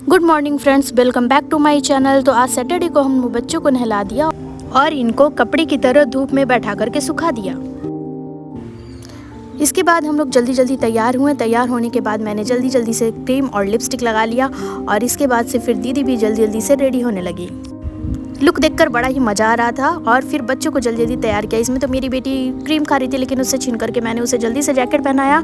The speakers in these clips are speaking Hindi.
Good morning friends, welcome back to my channel. तो आज सैटरडे को हम बच्चों को नहला दिया और इनको कपड़े की तरह धूप में बैठा करके सुखा दिया। इसके बाद हम लोग जल्दी जल्दी तैयार हुए। तैयार होने के बाद मैंने जल्दी जल्दी से क्रीम और लिपस्टिक लगा लिया और इसके बाद से फिर दीदी भी जल्दी जल्दी से रेडी होने लगी। लुक देखकर बड़ा ही मज़ा आ रहा था और फिर बच्चों को जल्दी जल्दी तैयार किया। इसमें तो मेरी बेटी क्रीम खा रही थी, लेकिन उससे छीन करके मैंने उसे जल्दी से जैकेट पहनाया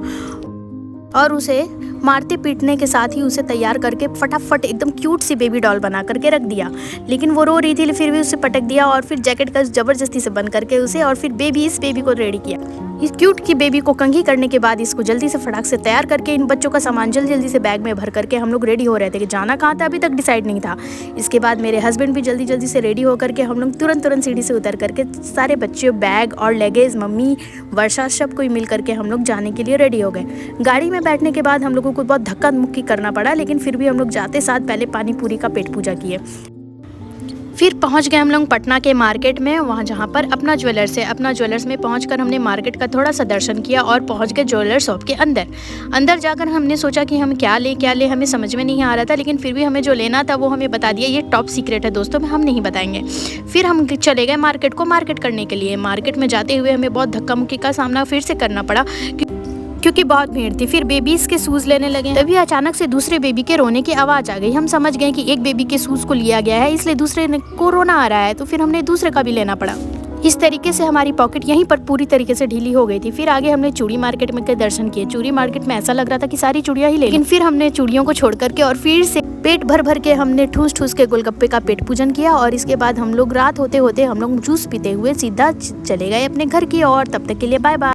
और उसे मारते पीटने के साथ ही उसे तैयार करके फटाफट एकदम क्यूट सी बेबी डॉल बना करके रख दिया। लेकिन वो रो रही थी, फिर भी उसे पटक दिया और फिर जैकेट का ज़बरदस्ती से बंद करके उसे और फिर इस बेबी को रेडी किया। इस क्यूट की बेबी को कंघी करने के बाद इसको जल्दी से फटाक से तैयार करके इन बच्चों का सामान जल्दी जल्दी से बैग में भर करके हम लोग रेडी हो रहे थे कि जाना कहाँ था अभी तक डिसाइड नहीं था। इसके बाद मेरे हस्बैंड भी जल्दी जल्दी से रेडी होकर के हम लोग तुरंत सीढ़ी से उतर करके सारे बच्चे बैग और लगेज, मम्मी, वर्षा, सब कोई मिल करके हम लोग जाने के लिए रेडी हो गए। गाड़ी में बैठने के बाद हम लोगों को बहुत धक्का मुक्की करना पड़ा, लेकिन फिर भी हम लोग जाते साथ पहले पानी पूरी का पेट पूजा किए। फिर पहुंच गए हम लोग पटना के मार्केट में, वहाँ जहाँ पर अपना ज्वेलर्स है। अपना ज्वेलर्स में पहुंचकर हमने मार्केट का थोड़ा सा दर्शन किया और पहुंच गए ज्वेलर शॉप के अंदर जाकर हमने सोचा कि हम क्या ले हमें समझ में नहीं आ रहा था, लेकिन फिर भी हमें जो लेना था वो हमें बता दिया। ये टॉप सीक्रेट है दोस्तों, हम नहीं बताएंगे। फिर हम चले गए मार्केट करने के लिए। मार्केट में जाते हुए हमें बहुत धक्का मुक्की का सामना फिर से करना पड़ा क्योंकि बहुत भीड़ थी। फिर बेबीज के शूज़ लेने लगे, तभी अचानक से दूसरे बेबी के रोने की आवाज़ आ गई। हम समझ गए कि एक बेबी के शूज़ को लिया गया है, इसलिए दूसरे को रोना आ रहा है, तो फिर हमने दूसरे का भी लेना पड़ा। इस तरीके से हमारी पॉकेट यहीं पर पूरी तरीके से ढीली हो गई थी। फिर आगे हमने चूड़ी मार्केट में के दर्शन किए। चूड़ी मार्केट में ऐसा लग रहा था कि सारी चूड़ियाँ ही ले, लेकिन फिर हमने चूड़ियों को छोड़ करके और फिर से पेट भर के हमने ठूस के गोलगप्पे का पेट पूजन किया। और इसके बाद हम लोग रात होते होते हम लोग जूस पीते हुए सीधा चले गए अपने घर की ओर। तब तक के लिए बाय बाय।